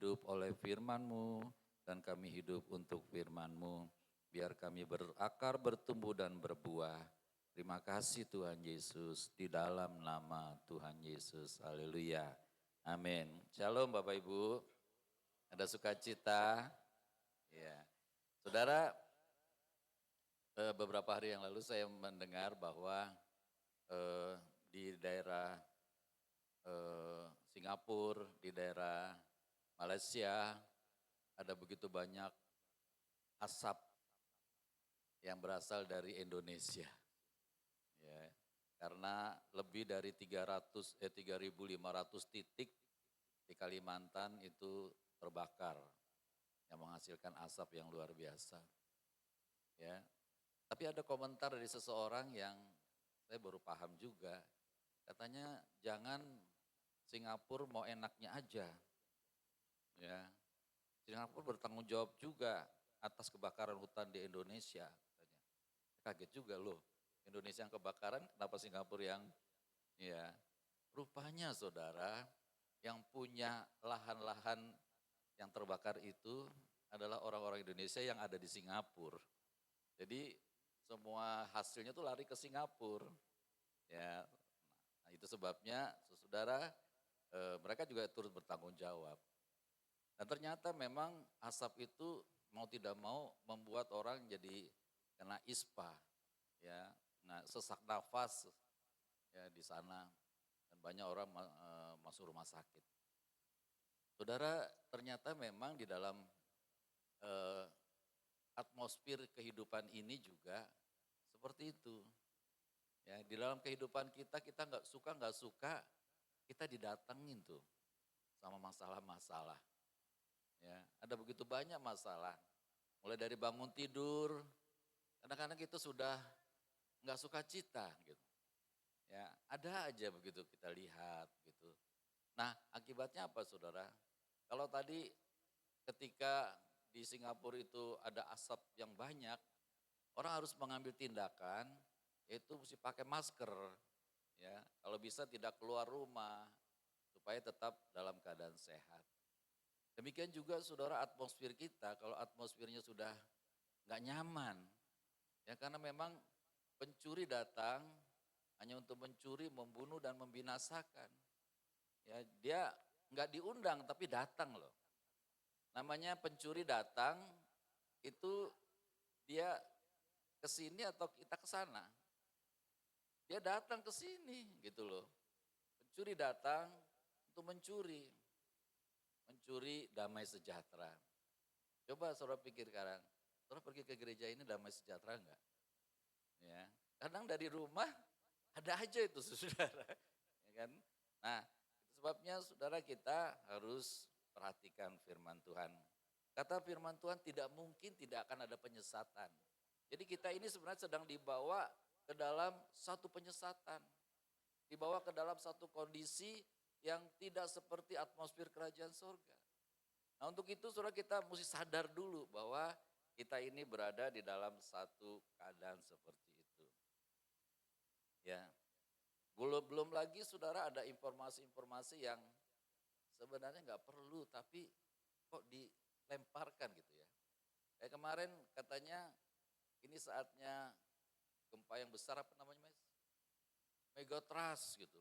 hidup oleh firman-Mu dan kami hidup untuk firman-Mu. Biar kami berakar, bertumbuh dan berbuah. Terima kasih Tuhan Yesus, di dalam nama Tuhan Yesus. Haleluya. Amin. Shalom Bapak Ibu. Ada sukacita. Ya. Saudara, beberapa hari yang lalu saya mendengar bahwa di daerah Singapura, di daerah Malaysia ada begitu banyak asap yang berasal dari Indonesia. Ya, karena lebih dari 3.500 titik di Kalimantan itu terbakar yang menghasilkan asap yang luar biasa. Ya. Tapi ada komentar dari seseorang yang saya baru paham juga. Katanya jangan Singapura mau enaknya aja. Ya. Singapura bertanggung jawab juga atas kebakaran hutan di Indonesia. Katanya. Kaget juga loh, Indonesia yang kebakaran, kenapa Singapura yang, ya. Rupanya saudara, yang punya lahan-lahan yang terbakar itu adalah orang-orang Indonesia yang ada di Singapura. Jadi semua hasilnya tuh lari ke Singapura. Ya, nah itu sebabnya saudara, mereka juga turut bertanggung jawab. Dan ternyata memang asap itu mau tidak mau membuat orang jadi kena ispa, ya, nah sesak nafas ya di sana dan banyak orang masuk rumah sakit. Saudara, ternyata memang di dalam atmosfer kehidupan ini juga seperti itu. Ya, di dalam kehidupan kita nggak suka kita didatengin tuh sama masalah-masalah. Ya, ada begitu banyak masalah. Mulai dari bangun tidur, kadang-kadang kita sudah nggak suka cita gitu. Ya, ada aja begitu kita lihat gitu. Nah, akibatnya apa saudara? Kalau tadi ketika di Singapura itu ada asap yang banyak, orang harus mengambil tindakan, yaitu mesti pakai masker. Ya, kalau bisa tidak keluar rumah, supaya tetap dalam keadaan sehat. Demikian juga saudara atmosfer kita, kalau atmosfernya sudah nggak nyaman, ya karena memang pencuri datang hanya untuk mencuri, membunuh dan membinasakan. Ya dia nggak diundang tapi datang loh. Namanya pencuri datang itu dia ke sini atau kita ke sana. Dia datang ke sini gitu loh. Pencuri datang untuk mencuri. Mencuri damai sejahtera. Coba saudara pikir sekarang, saudara pergi ke gereja ini damai sejahtera enggak? Ya, kadang dari rumah ada aja itu saudara. Ya kan? Nah, itu sebabnya saudara kita harus perhatikan firman Tuhan. Kata firman Tuhan tidak mungkin tidak akan ada penyesatan. Jadi kita ini sebenarnya sedang dibawa ke dalam satu penyesatan. Dibawa ke dalam satu kondisi yang tidak seperti atmosfer kerajaan surga. Nah untuk itu saudara kita mesti sadar dulu bahwa kita ini berada di dalam satu keadaan seperti itu. Ya, belum lagi saudara ada informasi-informasi yang sebenarnya nggak perlu tapi kok dilemparkan gitu ya. Kayak kemarin katanya ini saatnya gempa yang besar apa namanya mas? Megatrust gitu.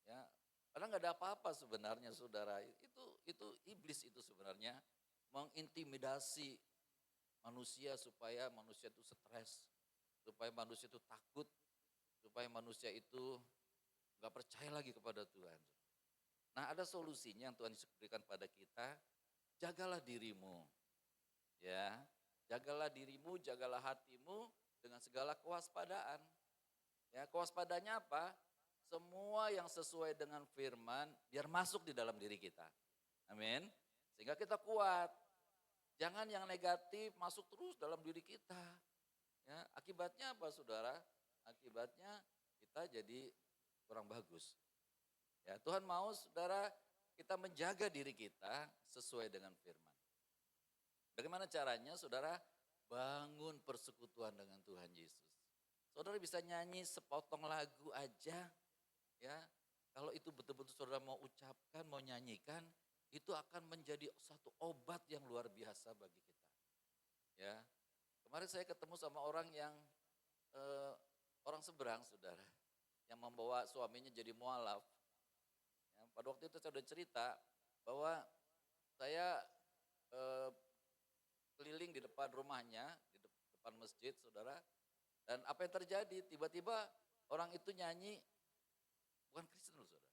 Ya, padahal nggak ada apa-apa sebenarnya saudara. Itu iblis itu sebenarnya mengintimidasi manusia supaya manusia itu stres, supaya manusia itu takut, supaya manusia itu nggak percaya lagi kepada Tuhan. Nah ada solusinya yang Tuhan Yesus berikan pada kita, jagalah dirimu, ya, jagalah dirimu, jagalah hatimu dengan segala kewaspadaan. Ya, kewaspadanya apa? Semua yang sesuai dengan firman biar masuk di dalam diri kita. Amin. Sehingga kita kuat. Jangan yang negatif masuk terus dalam diri kita. Ya, akibatnya apa saudara? Akibatnya kita jadi kurang bagus. Ya, Tuhan mau saudara kita menjaga diri kita sesuai dengan firman. Bagaimana caranya saudara? Bangun persekutuan dengan Tuhan Yesus. Saudara bisa nyanyi sepotong lagu aja ya. Kalau itu betul-betul saudara mau ucapkan, mau nyanyikan, itu akan menjadi satu obat yang luar biasa bagi kita. Ya, kemarin saya ketemu sama orang yang eh, orang seberang, saudara, yang membawa suaminya jadi mualaf. Ya, pada waktu itu saya sudah cerita bahwa saya eh, keliling di depan rumahnya, di depan masjid, saudara. Dan apa yang terjadi? Tiba-tiba orang itu nyanyi, bukan Kristen loh, saudara.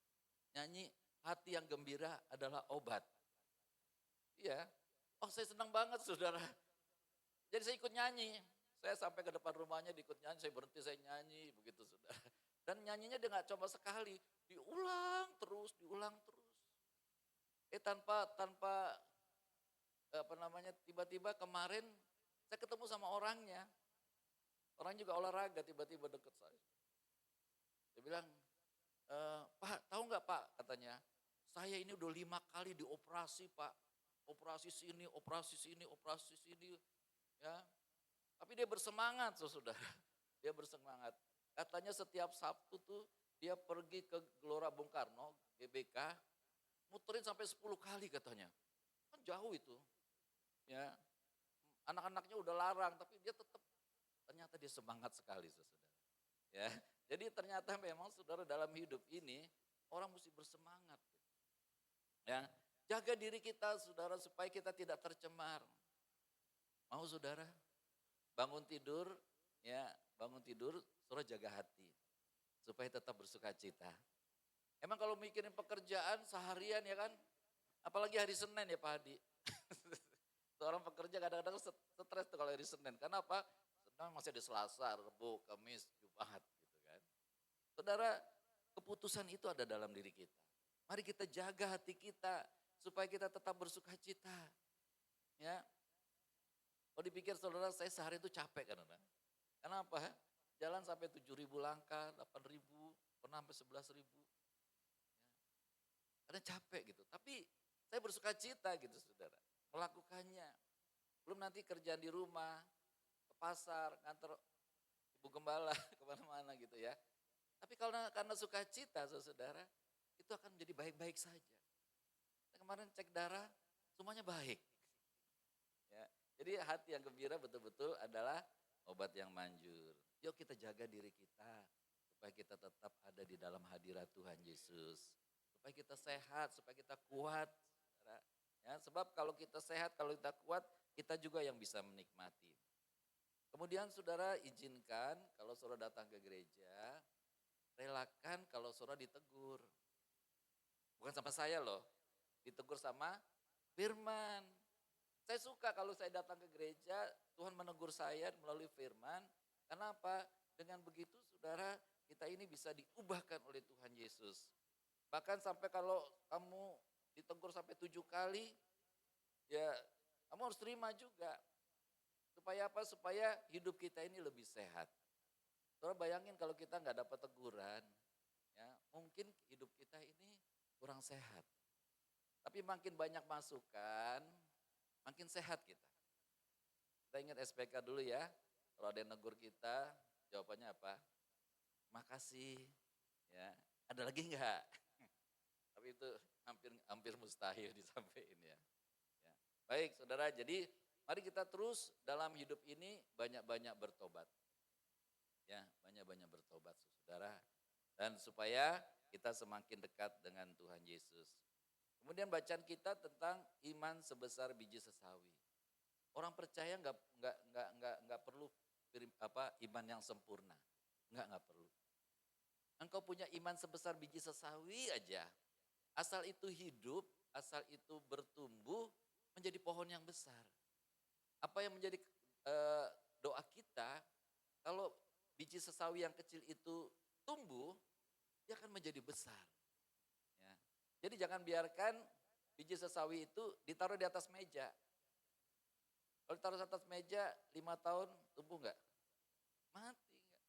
Nyanyi, hati yang gembira adalah obat. Iya. Oh, saya senang banget, saudara. Jadi saya ikut nyanyi. Saya sampai ke depan rumahnya, ikut nyanyi, saya berhenti, saya nyanyi, begitu, saudara. Dan nyanyinya dia nggak coba sekali, diulang terus, diulang terus. Tanpa tanpa apa namanya, tiba-tiba kemarin saya ketemu sama orangnya. Orang juga olahraga, tiba-tiba deket saya. Dia bilang, Pak, tahu nggak Pak, katanya, saya ini udah 5 kali dioperasi Pak. Operasi sini, operasi sini, operasi sini. Ya, tapi dia bersemangat, saudara. Dia bersemangat. Katanya setiap Sabtu tuh dia pergi ke Gelora Bung Karno, GBK, muterin sampai 10 kali katanya. Kan jauh itu. Ya, anak-anaknya udah larang, tapi dia tetap, ternyata dia semangat sekali, saudara. Ya, jadi ternyata memang, saudara, dalam hidup ini orang mesti bersemangat. Ya, jaga diri kita, saudara, supaya kita tidak tercemar. Mau, saudara? Bangun tidur, ya, bangun tidur, saudara jaga hati supaya tetap bersuka cita. Emang kalau mikirin pekerjaan seharian, ya kan, apalagi hari Senin ya Pak Hadi. Seorang pekerja kadang-kadang stres tuh kalau hari Senin. Kenapa? Senin masih ada Selasa, Rabu, Kamis, Jumat gitu kan. Saudara, keputusan itu ada dalam diri kita. Mari kita jaga hati kita supaya kita tetap bersuka cita. Ya. Kalau dipikir, saudara, saya sehari itu capek kan. Kenapa? Jalan sampai 7.000 langkah, 8.000, pernah sampai 11.000. Karena capek gitu. Tapi saya bersuka cita gitu, saudara, melakukannya. Belum nanti kerjaan di rumah, ke pasar, nganter ibu gembala kemana-mana gitu ya. Tapi karena sukacita, saudara, itu akan menjadi baik-baik saja. Saya kemarin cek darah, semuanya baik. Ya, jadi hati yang gembira betul-betul adalah obat yang manjur. Yuk kita jaga diri kita supaya kita tetap ada di dalam hadirat Tuhan Yesus. Supaya kita sehat, supaya kita kuat. Saudara. Ya, sebab kalau kita sehat, kalau kita kuat, kita juga yang bisa menikmati. Kemudian, saudara, izinkan kalau saudara datang ke gereja, relakan kalau saudara ditegur. Bukan sama saya loh, ditegur sama firman. Saya suka kalau saya datang ke gereja, Tuhan menegur saya melalui firman. Kenapa? Dengan begitu, saudara, kita ini bisa diubahkan oleh Tuhan Yesus. Bahkan sampai kalau kamu ditegur sampai 7 kali, ya kamu harus terima juga. Supaya apa? Supaya hidup kita ini lebih sehat. Saudara bayangin kalau kita nggak dapat teguran, ya mungkin hidup kita ini kurang sehat. Tapi makin banyak masukan, makin sehat kita. Kita ingat SPK dulu ya, kalau ada yang negur kita, jawabannya apa? Makasih, ya. Ada lagi enggak? Tapi itu hampir mustahil disampaikan ya. Ya. Baik, saudara, jadi mari kita terus dalam hidup ini banyak-banyak bertobat. Ya, banyak-banyak bertobat, saudara. Dan supaya kita semakin dekat dengan Tuhan Yesus. Kemudian bacaan kita tentang iman sebesar biji sesawi. Orang percaya nggak perlu iman yang sempurna, nggak perlu. Engkau punya iman sebesar biji sesawi aja, asal itu hidup, asal itu bertumbuh menjadi pohon yang besar. Apa yang menjadi doa kita, kalau biji sesawi yang kecil itu tumbuh, dia akan menjadi besar. Ya. Jadi jangan biarkan biji sesawi itu ditaruh di atas meja. Kalau ditaruh di atas meja 5 tahun tumbuh enggak? Mati enggak.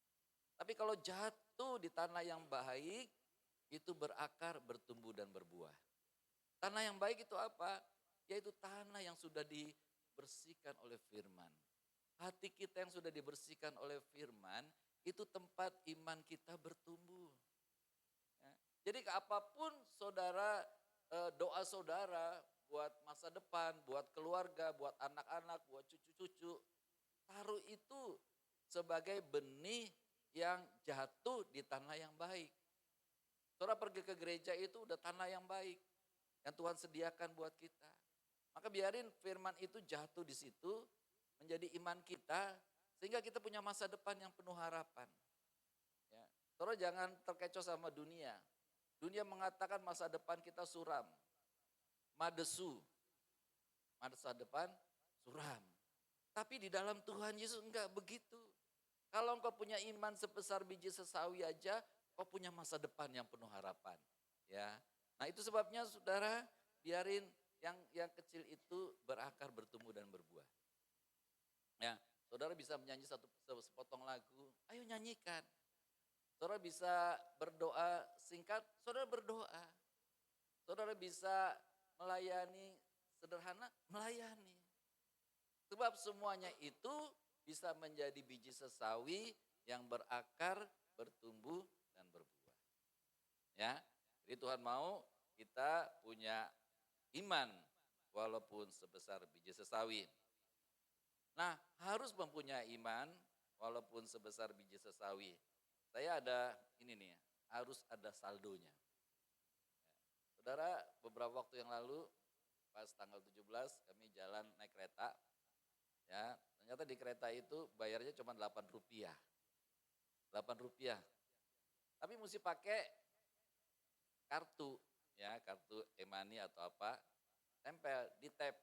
Tapi kalau jatuh di tanah yang baik, itu berakar, bertumbuh dan berbuah. Tanah yang baik itu apa? Yaitu tanah yang sudah dibersihkan oleh firman. Hati kita yang sudah dibersihkan oleh firman, itu tempat iman kita bertumbuh. Ya. Jadi apapun saudara doa saudara buat masa depan, buat keluarga, buat anak-anak, buat cucu-cucu. Taruh itu sebagai benih yang jatuh di tanah yang baik. Saudara pergi ke gereja itu udah tanah yang baik yang Tuhan sediakan buat kita. Maka biarin firman itu jatuh di situ menjadi iman kita sehingga kita punya masa depan yang penuh harapan. Ya. Saudara jangan terkecoh sama dunia. Dunia mengatakan masa depan kita suram, madesu, masa depan suram. Tapi di dalam Tuhan Yesus enggak begitu. Kalau engkau punya iman sebesar biji sesawi aja, kau punya masa depan yang penuh harapan. Ya, nah itu sebabnya saudara biarin yang kecil itu berakar, bertumbuh dan berbuah. Ya, saudara bisa menyanyi sepotong lagu, ayo nyanyikan. Saudara bisa berdoa singkat, saudara berdoa. Saudara bisa melayani sederhana, melayani. Sebab semuanya itu bisa menjadi biji sesawi yang berakar, bertumbuh, dan berbuah. Ya, jadi Tuhan mau kita punya iman walaupun sebesar biji sesawi. Nah, harus mempunyai iman walaupun sebesar biji sesawi. Saya ada ini nih, harus ada saldonya. Saudara, beberapa waktu yang lalu pas tanggal 17 kami jalan naik kereta. Ya, ternyata di kereta itu bayarnya cuma 8 rupiah. 8 rupiah. Tapi mesti pakai kartu, ya kartu e-money atau apa, tempel, di tap.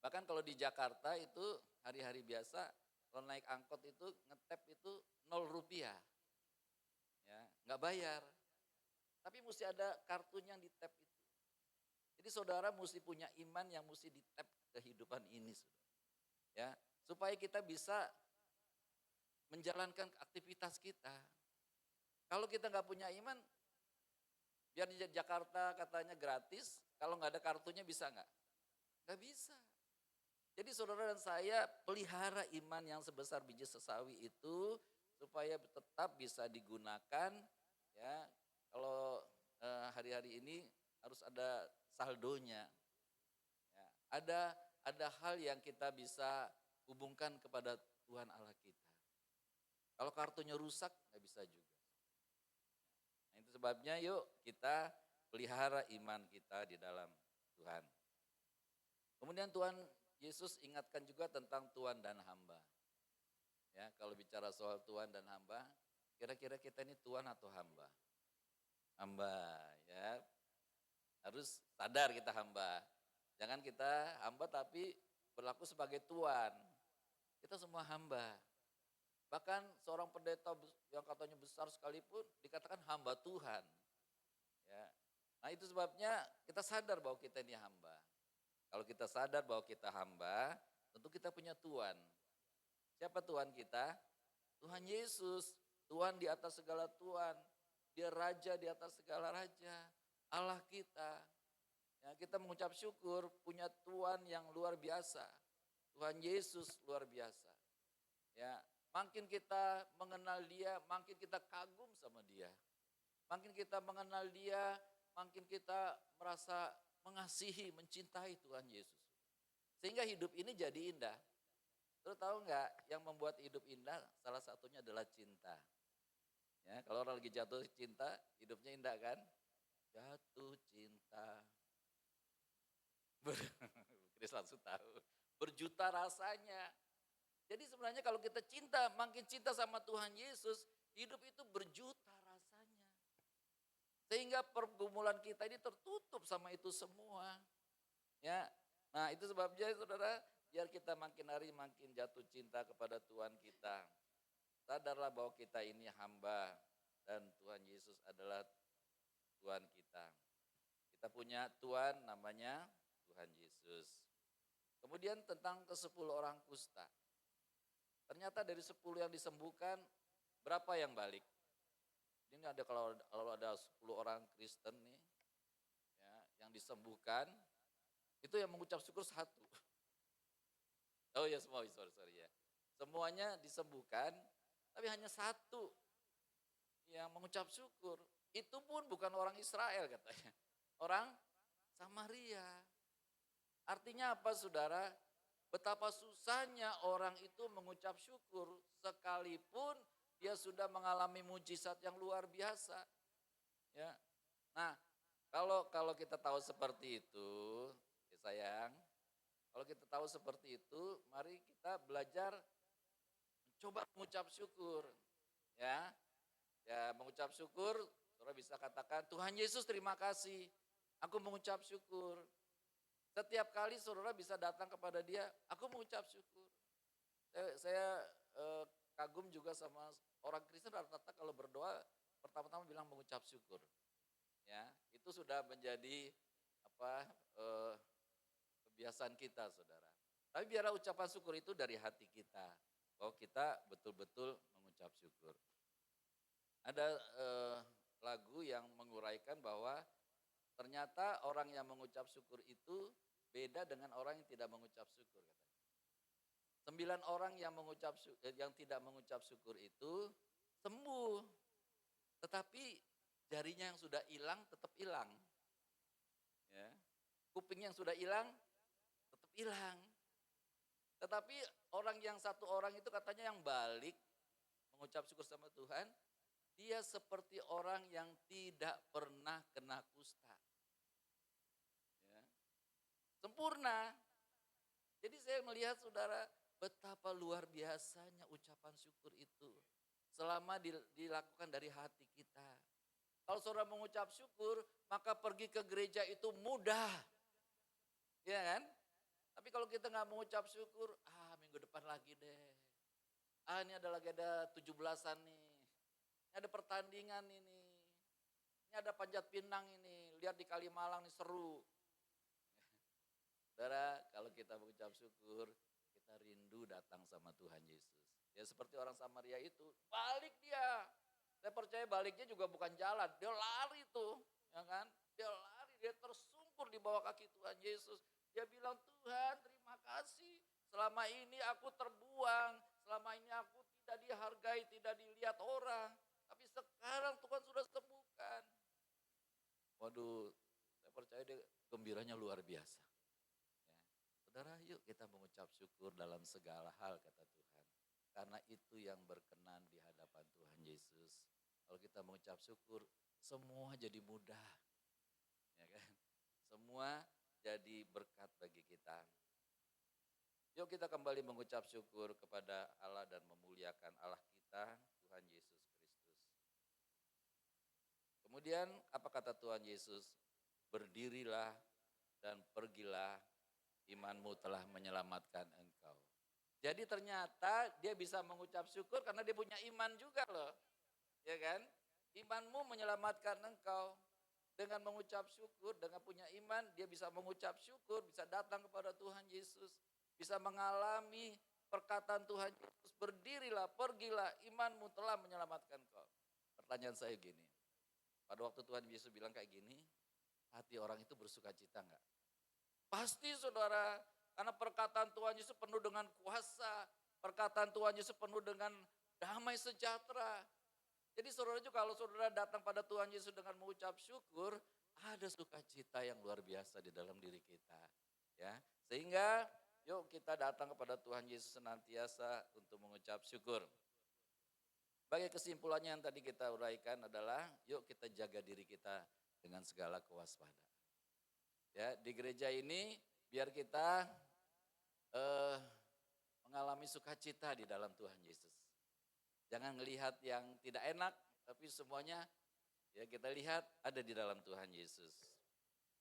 Bahkan kalau di Jakarta itu hari-hari biasa, kalau naik angkot itu ngetap itu 0 rupiah. Ya, nggak bayar. Tapi mesti ada kartunya yang di tap itu. Jadi saudara mesti punya iman yang mesti di tap kehidupan ini, saudara. Ya, supaya kita bisa menjalankan aktivitas kita. Kalau kita nggak punya iman, biar di Jakarta katanya gratis, kalau nggak ada kartunya bisa nggak? Nggak bisa. Jadi saudara dan saya pelihara iman yang sebesar biji sesawi itu supaya tetap bisa digunakan. Ya, kalau hari-hari ini harus ada saldonya. Ya, ada hal yang kita bisa hubungkan kepada Tuhan Allah kita. Kalau kartunya rusak nggak bisa juga. Nah, itu sebabnya yuk kita pelihara iman kita di dalam Tuhan. Kemudian Tuhan Yesus ingatkan juga tentang Tuhan dan hamba. Ya, kalau bicara soal Tuhan dan hamba, kira-kira kita ini Tuhan atau hamba? Hamba, ya. Harus sadar kita hamba. Jangan kita hamba tapi berlaku sebagai Tuhan. Kita semua hamba. Bahkan seorang pendeta yang katanya besar sekalipun dikatakan hamba Tuhan. Ya. Nah itu sebabnya kita sadar bahwa kita ini hamba. Kalau kita sadar bahwa kita hamba, tentu kita punya Tuhan. Siapa Tuhan kita? Tuhan Yesus. Tuhan di atas segala Tuhan. Dia raja di atas segala raja. Allah kita. Ya, kita mengucap syukur punya Tuhan yang luar biasa. Tuhan Yesus luar biasa. Ya, makin kita mengenal Dia, makin kita kagum sama Dia. Makin kita mengenal Dia, makin kita merasa mengasihi, mencintai Tuhan Yesus. Sehingga hidup ini jadi indah. Terus tahu nggak yang membuat hidup indah? Salah satunya adalah cinta. Ya, kalau orang lagi jatuh cinta, hidupnya indah kan? Jatuh cinta. Chris langsung tahu. Berjuta rasanya. Jadi sebenarnya kalau kita cinta, makin cinta sama Tuhan Yesus, hidup itu berjuta rasanya. Sehingga pergumulan kita ini tertutup sama itu semua. Ya, nah itu sebabnya saudara, biar kita makin hari makin jatuh cinta kepada Tuhan kita. Sadarlah bahwa kita ini hamba dan Tuhan Yesus adalah Tuhan kita. Kita punya Tuhan namanya Tuhan Yesus. Kemudian tentang ke-10 orang kusta. Ternyata dari 10 yang disembuhkan, berapa yang balik? Ini ada kalau ada 10 orang Kristen nih, ya, yang disembuhkan, itu yang mengucap syukur 1. Oh ya semua, sorry ya. Semuanya disembuhkan, tapi hanya 1 yang mengucap syukur. Itu pun bukan orang Israel katanya. orang Samaria. Artinya apa saudara? Betapa susahnya orang itu mengucap syukur sekalipun dia sudah mengalami mujizat yang luar biasa. Ya. Nah, kalau kita tahu seperti itu, ya sayang, kalau kita tahu seperti itu, mari kita belajar coba mengucap syukur. Ya, ya mengucap syukur, saudara bisa katakan, Tuhan Yesus terima kasih, aku mengucap syukur. Setiap kali saudara bisa datang kepada dia, aku mengucap syukur. Saya kagum juga sama orang Kristen rata-rata kalau berdoa, pertama-tama bilang mengucap syukur. Ya, itu sudah menjadi apa kebiasaan kita, saudara. Tapi biarlah ucapan syukur itu dari hati kita. Bahwa kita betul-betul mengucap syukur. Ada lagu yang menguraikan bahwa ternyata orang yang mengucap syukur itu beda dengan orang yang tidak mengucap syukur. 9 orang yang yang tidak mengucap syukur itu sembuh. Tetapi jarinya yang sudah hilang tetap hilang. Ya. Kuping yang sudah hilang tetap hilang. Tetapi satu orang itu katanya yang balik mengucap syukur sama Tuhan, dia seperti orang yang tidak pernah kena kusta. Ya. Sempurna. Jadi saya melihat saudara, betapa luar biasanya ucapan syukur itu. Selama dilakukan dari hati kita. Kalau saudara mengucap syukur, maka pergi ke gereja itu mudah. Ya kan? Tapi kalau kita nggak mengucap syukur, minggu depan lagi deh. Ini ada 17-an nih. Ini ada pertandingan ini. Ini ada panjat pinang ini. Lihat di Kalimalang nih seru. Saudara, kalau kita mengucap syukur, kita rindu datang sama Tuhan Yesus. Ya seperti orang Samaria itu, balik dia. Saya percaya baliknya juga bukan jalan, dia lari tuh, ya kan? Dia lari, dia tersungkur di bawah kaki Tuhan Yesus. Dia bilang, Tuhan terima kasih, selama ini aku terbuang, selama ini aku tidak dihargai, tidak dilihat orang. Tapi sekarang Tuhan sudah sembuhkan. Waduh, saya percaya dia gembiranya luar biasa. Saudara, yuk kita mengucap syukur dalam segala hal kata Tuhan. Karena itu yang berkenan di hadapan Tuhan Yesus. Kalau kita mengucap syukur, semua jadi mudah. Ya kan? Semua jadi berkat bagi kita. Yuk kita kembali mengucap syukur kepada Allah dan memuliakan Allah kita, Tuhan Yesus Kristus. Kemudian apa kata Tuhan Yesus? Berdirilah dan pergilah, imanmu telah menyelamatkan engkau. Jadi ternyata dia bisa mengucap syukur karena dia punya iman juga loh. Ya kan? Imanmu menyelamatkan engkau. Dengan mengucap syukur, dengan punya iman, dia bisa mengucap syukur, bisa datang kepada Tuhan Yesus. Bisa mengalami perkataan Tuhan Yesus. Berdirilah, pergilah, imanmu telah menyelamatkan engkau. Pertanyaan saya gini, pada waktu Tuhan Yesus bilang kayak gini, hati orang itu bersuka cita enggak? Pasti saudara, karena perkataan Tuhan Yesus penuh dengan kuasa, perkataan Tuhan Yesus penuh dengan damai sejahtera. Jadi saudara juga kalau saudara datang pada Tuhan Yesus dengan mengucap syukur, ada sukacita yang luar biasa di dalam diri kita. Ya, sehingga yuk kita datang kepada Tuhan Yesus senantiasa untuk mengucap syukur. Sebagai kesimpulannya yang tadi kita uraikan adalah, yuk kita jaga diri kita dengan segala kewaspadaan. Ya, di gereja ini biar kita mengalami sukacita di dalam Tuhan Yesus. Jangan melihat yang tidak enak, tapi semuanya ya kita lihat ada di dalam Tuhan Yesus.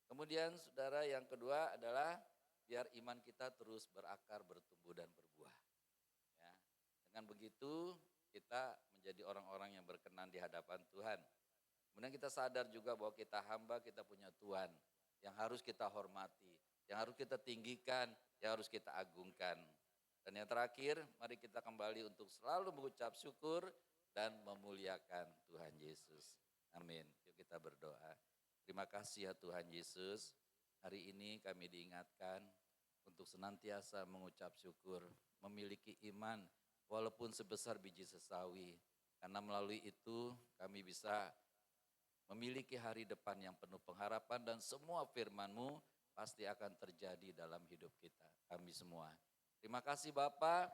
Kemudian saudara yang kedua adalah biar iman kita terus berakar, bertumbuh dan berbuah. Ya, dengan begitu kita menjadi orang-orang yang berkenan di hadapan Tuhan. Kemudian kita sadar juga bahwa kita hamba, kita punya Tuhan yang harus kita hormati, yang harus kita tinggikan, yang harus kita agungkan. Dan yang terakhir, mari kita kembali untuk selalu mengucap syukur dan memuliakan Tuhan Yesus. Amin. Yuk kita berdoa. Terima kasih ya Tuhan Yesus. Hari ini kami diingatkan untuk senantiasa mengucap syukur, memiliki iman walaupun sebesar biji sesawi. Karena melalui itu kami bisa memiliki hari depan yang penuh pengharapan dan semua firman-Mu pasti akan terjadi dalam hidup kita, kami semua. Terima kasih Bapak,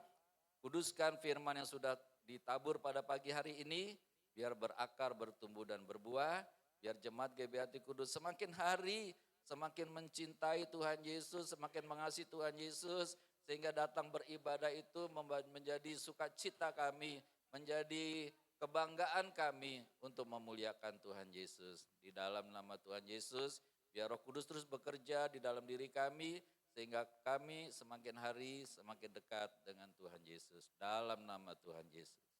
kuduskan firman yang sudah ditabur pada pagi hari ini, biar berakar, bertumbuh dan berbuah, biar jemaat GBHT Kudus semakin hari semakin mencintai Tuhan Yesus, semakin mengasihi Tuhan Yesus, sehingga datang beribadah itu menjadi sukacita kami, menjadi kebanggaan kami untuk memuliakan Tuhan Yesus. Di dalam nama Tuhan Yesus, biar Roh Kudus terus bekerja di dalam diri kami, sehingga kami semakin hari semakin dekat dengan Tuhan Yesus. Dalam nama Tuhan Yesus.